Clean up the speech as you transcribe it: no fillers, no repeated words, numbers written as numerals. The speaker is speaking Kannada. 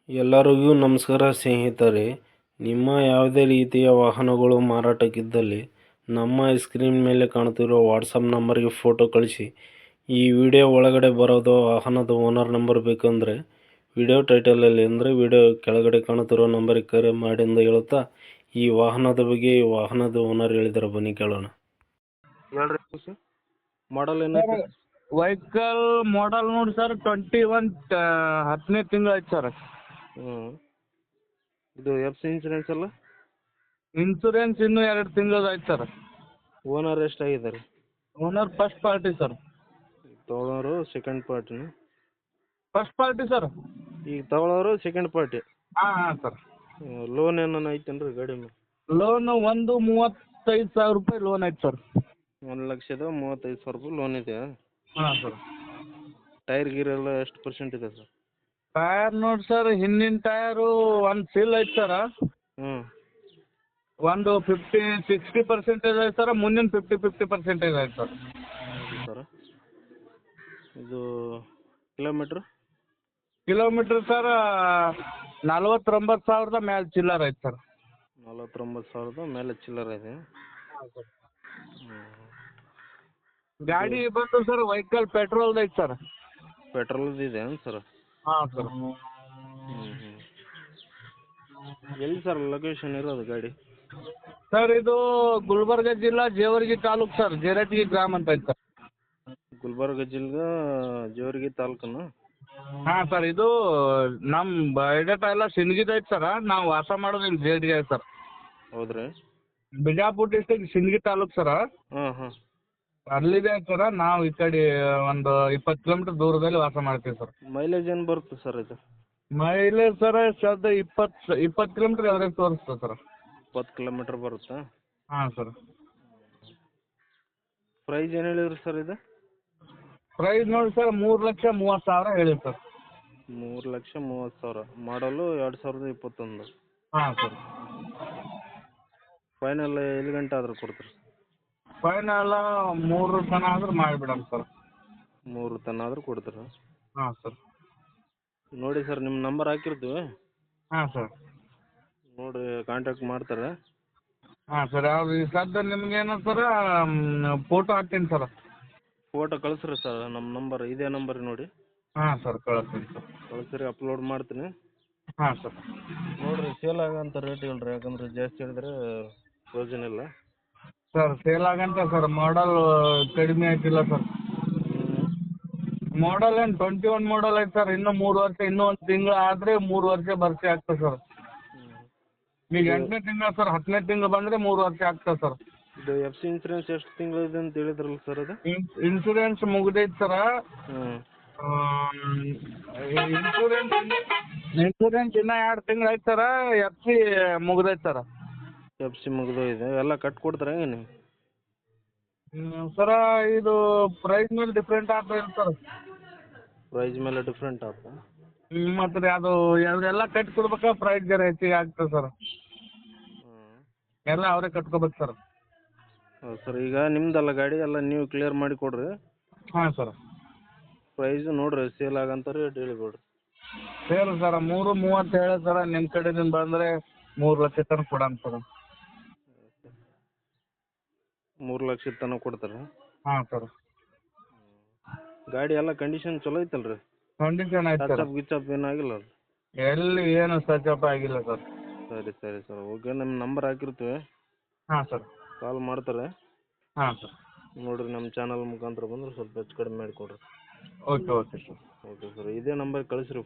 ಎಲ್ಲರಿಗೂ ನಮಸ್ಕಾರ ಸ್ನೇಹಿತರೆ. ನಿಮ್ಮ ಯಾವುದೇ ರೀತಿಯ ವಾಹನಗಳು ಮಾರಾಟಕ್ಕಿದ್ದಲ್ಲಿ ನಮ್ಮ ಸ್ಕ್ರೀನ್ ಮೇಲೆ ಕಾಣುತ್ತಿರುವ ವಾಟ್ಸಪ್ ನಂಬರ್ಗೆ ಫೋಟೋ ಕಳಿಸಿ. ಈ ವಿಡಿಯೋ ಒಳಗಡೆ ಬರೋದು ವಾಹನದ ಓನರ್ ನಂಬರ್ ಬೇಕಂದರೆ ವಿಡಿಯೋ ಟೈಟಲಲ್ಲಿ ಅಂದರೆ ವಿಡಿಯೋ ಕೆಳಗಡೆ ಕಾಣುತ್ತಿರುವ ನಂಬರಿಗೆ ಕರೆ ಮಾಡಿ ಎಂದು ಹೇಳುತ್ತಾ ಈ ವಾಹನದ ಬಗ್ಗೆ ಈ ವಾಹನದ ಓನರ್ ಹೇಳಿದ್ದಾರೆ. ಬನ್ನಿ ಕೇಳೋಣ. ಹೇಳ್ರಿ ಸರ್. ಮಾಡಲ್ ಏನೈತೆ? ವೆಹಿಕಲ್ ಮಾಡಲ್ ನೋಡಿ ಸರ್ 21 10ನೇ ತಿಂಗಳು ಐತೆ ಸರ್. ಇದು ಎಫ್ ಸಿ ಇನ್ಸೂರೆನ್ಸ್ ಅಲ್ಲ? ಇನ್ಸೂರೆನ್ಸ್ ಇನ್ನೂ 2 ತಿಂಗಳದ್ದು ಐತೆ ಸರ್. ಓನರ್ ಎಷ್ಟಾಗಿದ್ದಾರೆ? Owner first party sir. ತಗೊಳ್ಳೋರು ಸೆಕೆಂಡ್ ಪಾರ್ಟಿನ? First party sir. ಈಗ ತಗೊಳ್ಳೋರು ಸೆಕೆಂಡ್ ಪಾರ್ಟಿ. ಹಾಂ ಸರ್. ಲೋನ್ ಏನಾನ ಐತೇನ್ರಿ ಗಾಡಿ ಮೇಲೆ? ಲೋನು 1,35,000 ರೂಪಾಯಿ ಲೋನ್ ಐತೆ ಸರ್. 1,35,000 ರೂಪಾಯಿ ಲೋನ್ ಇದೆ. ಹಾಂ ಸರ್. ಟೈರ್ ಗೀರ್ ಎಲ್ಲ ಎಷ್ಟು ಪರ್ಸೆಂಟ್ ಇದೆ ಸರ್? ಟಯರ್ ನೋಡಿ ಸರ್, ಹಿಂದಿನ ಟಯರು ಒಂದು ಸೀಲ್ ಐತೆ ಸರ. ಒಂದು 60% ಐತೆ ಸರ್. ಮುಂದಿನ 50% ಐತೆ ಸರ್. ಸರ್ ಇದು ಕಿಲೋಮೀಟ್ರ್ ಸರ್ 49,000 ಮೇಲೆ ಚಿಲ್ಲರ್ ಐತೆ ಸರ್. 49,000 ಮೇಲೆ ಚಿಲ್ಲರ್ ಇದೆ. ಗಾಡಿ ಬಂದು ಸರ್ ವೆಹಿಕಲ್ ಪೆಟ್ರೋಲ್ದು ಐತೆ ಸರ್. ಪೆಟ್ರೋಲ್ದು ಇದೆ ಸರ್? ಹಾಂ ಸರ್. ಎಲ್ಲಿ ಸರ್ ಲೊಕೇಶನ್ ಇರೋದು ಗಾಡಿ? ಸರ್ ಇದು ಗುಲ್ಬರ್ಗ ಜಿಲ್ಲಾ ಜೇವರ್ಗಿ ತಾಲೂಕು ಸರ್. ಜೇರಟ್ಗಿ ಗ್ರಾಮ ಅಂತ ಐತೆ ಸರ್. ಗುಲ್ಬರ್ಗ ಜಿಲ್ಲೆ ಜೇವರ್ಗಿ ತಾಲೂಕನ್ನು? ಹಾಂ ಸರ್. ಇದು ನಮ್ಮ ಬಯೋಡೇಟ ಎಲ್ಲ ಸಿಂದಗಿದು ಐತೆ ಸರ. ನಾವು ವಾಸ ಮಾಡೋದು ಇಲ್ಲಿ ಜೇರಟ್ಗಿ ಐತೆ ಸರ್. ಹೌದ್ರಿ? ಬಿಜಾಪುರ ಡಿಸ್ಟಿಕ್ ಸಿಂದಗಿ ತಾಲೂಕು ಸರ. ಹಾಂ. ಅಲ್ಲಿದೆ ಸರ. ನಾವು ಈ ಕಡೆ ಒಂದು 20 ಕಿಲೋಮೀಟ್ರ್ ದೂರದಲ್ಲಿ ವಾಸ ಮಾಡ್ತೀವಿ ಸರ್. ಮೈಲೇಜ್ ಏನು ಬರುತ್ತೆ ಸರ್ ಇದು? ಮೈಲೇಜ್ ಸರ ಸದ್ಯ 20 ಕಿಲೋಮೀಟ್ರ್ ಎವರೇಜ್ ತೋರಿಸ್ತದೆ ಸರ್. 20 ಕಿಲೋಮೀಟ್ರ್ ಬರುತ್ತಾ? ಹಾಂ ಸರ್. ಪ್ರೈಸ್ ಏನು ಹೇಳಿದ್ರಿ ಸರ್ ಇದು? ಪ್ರೈಸ್ ನೋಡಿ ಸರ್ 3,30,000 ಹೇಳಿರಿ ಸರ್. 3,30,000 ಮಾಡಲು 2021. ಹಾಂ ಸರ್. ಫೈನಲ್ ಎಲ್ಲಿ ಗಂಟೆ ಆದರೂ ಕೊಡ್ತೀರಿ? ಫೈನಲ್ 3 ತನ ಆದ್ರೆ ಮಾಡಿಬಿಡೋಣ ಸರ್. 3 ತನ ಆದರೂ ಕೊಡ್ತೀರಾ? ಹಾಂ ಸರ್. ನೋಡಿ ಸರ್, ನಿಮ್ಮ ನಂಬರ್ ಹಾಕಿರ್ತೀವಿ. ಹಾಂ ಸರ್. ನೋಡಿ ಕಾಂಟ್ಯಾಕ್ಟ್ ಮಾಡ್ತಾರೆ. ಹಾಂ ಸರ್. ಯಾವ್ದು ಈ ಸದ್ಯ ನಿಮ್ಗೇನು ಸರ ಫೋಟೋ ಹಾಕ್ತೀನಿ ಸರ್. ಫೋಟೋ ಕಳಿಸ್ರಿ ಸರ್. ನಮ್ಮ ನಂಬರ್ ಇದೇ ನಂಬರ್ ನೋಡಿ. ಹಾಂ ಸರ್, ಕಳಿಸ್ತೀನಿ ಸರ್. ಕಳಿಸ್ರಿ, ಅಪ್ಲೋಡ್ ಮಾಡ್ತೀನಿ. ಹಾಂ ಸರ್. ನೋಡಿರಿ, ಸೇಲ್ ಆಗೋಂಥ ರೇಟ್ ಹೇಳ್ರಿ. ಯಾಕಂದ್ರೆ ಜಾಸ್ತಿ ಹೇಳಿದ್ರೆ ಪ್ರಯೋಜನ ಇಲ್ಲ ಸರ್. ಸೇಲ್ ಆಗಂತ ಸರ್. ಮಾಡಲ್ ಕಡಿಮೆ ಆಯ್ತಿಲ್ಲ ಸರ್. ಮಾಡಲ್ ಏನು 21 ಮಾಡಲ್ ಐತೆ ಸರ್. ಇನ್ನೂ 3 ವರ್ಷ, ಇನ್ನೂ 1 ತಿಂಗಳು ಆದರೆ 3 ವರ್ಷ ಬರ್ಸಿ ಆಗ್ತದೆ ಸರ್. ಈಗ 8ನೇ ತಿಂಗಳು ಸರ್. 10ನೇ ತಿಂಗಳು ಬಂದರೆ 3 ವರ್ಷ ಆಗ್ತದೆ ಸರ್. ಇದು ಎಫ್ ಸಿ ಇನ್ಸೂರೆನ್ಸ್ ಎಷ್ಟು ತಿಂಗಳು ಇದೆ ಅಂತ ಹೇಳಿದ್ರಲ್ಲ ಸರ್? ಅದು ಇನ್ಸೂರೆನ್ಸ್ ಮುಗ್ದೈತೆ ಸರ. ಇನ್ಸೂರೆನ್ಸ್ ಇನ್ನೂ 2 ತಿಂಗಳು ಐತೆ ಸರ. ಎಫ್ ಸಿ ಮುಗ್ದೈತೆ ಸರ. ಎಫ್ ಸಿ ಮುಗಿದೋಗಿದೆ. ಎಲ್ಲ ಕಟ್ ಕೊಡ್ತಾರೆ ಹೆಂಗೆ ನೀವು? ಸರ ಇದು ಪ್ರೈಸ್ ಮೇಲೆ ಡಿಫ್ರೆಂಟ್ ಆಗ್ತದೆ ಸರ್. ಪ್ರೈಸ್ ಮೇಲೆ ಡಿಫ್ರೆಂಟ್ ಆಗ್ತಾ? ಮತ್ತು ರೀ ಅದು ಎಲ್ಲ ಕಟ್ಟಿ ಕೊಡ್ಬೇಕಾ ಪ್ರೈಸ್ ಜರ ಹೆಚ್ಚಿಗೆ ಆಗ್ತದೆ ಸರ್. ಎಲ್ಲ ಅವರೇ ಕಟ್ಕೋಬೇಕು ಸರ್. ಹೌದು ಸರ್. ಈಗ ನಿಮ್ದಲ್ಲ ಗಾಡಿ, ಎಲ್ಲ ನೀವು ಕ್ಲಿಯರ್ ಮಾಡಿ ಕೊಡ್ರಿ. ಹಾಂ ಸರ್. ಪ್ರೈಸ್ ನೋಡಿರಿ, ಸೇಲ್ ಆಗಂತ ರೇಟ್ ಹೇಳಿಕೊಡ್ರಿ. ಸೇಲ್ ಸರ 3,30 ಹೇಳಿ ಸರ. ನಿಮ್ಮ ಕಡೆಯಿಂದ ಬಂದರೆ 3 ಲಕ್ಷ ತನಕ ಕೊಡೋಣ ಸರ್. 3 ಲಕ್ಷದ ತನಕ ಕೊಡ್ತಾರೆ? ಹಾಂ ಸರ್. ಗಾಡಿ ಎಲ್ಲ ಕಂಡೀಷನ್ ಚಲೋ ಐತಲ್ರಿ? ಕಂಡೀಷನ್ ಐತೆ ಸರ್. ಗಿಚ್ಚಪ್ ಏನಾಗಿಲ್ಲ ಅದು? ಎಲ್ಲಿ ಏನು ಟಚಪ್ ಆಗಿಲ್ಲ ಸರ್. ಸರಿ ಸರ್. ಓಕೆ, ನಮ್ಮ ನಂಬರ್ ಹಾಕಿರ್ತೀವಿ. ಹಾಂ ಸರ್. ಕಾಲ್ ಮಾಡ್ತಾರೆ. ಹಾಂ ಸರ್. ನೋಡಿರಿ, ನಮ್ಮ ಚಾನಲ್ ಮುಖಾಂತರ ಬಂದ್ರೆ ಸ್ವಲ್ಪ ಹೆಚ್ಚು ಕಡಿಮೆ ಮಾಡಿಕೊಡ್ರಿ. Okay sir. Okay sir. ಇದೇ ನಂಬರ್ ಕಳಿಸ್ರಿ.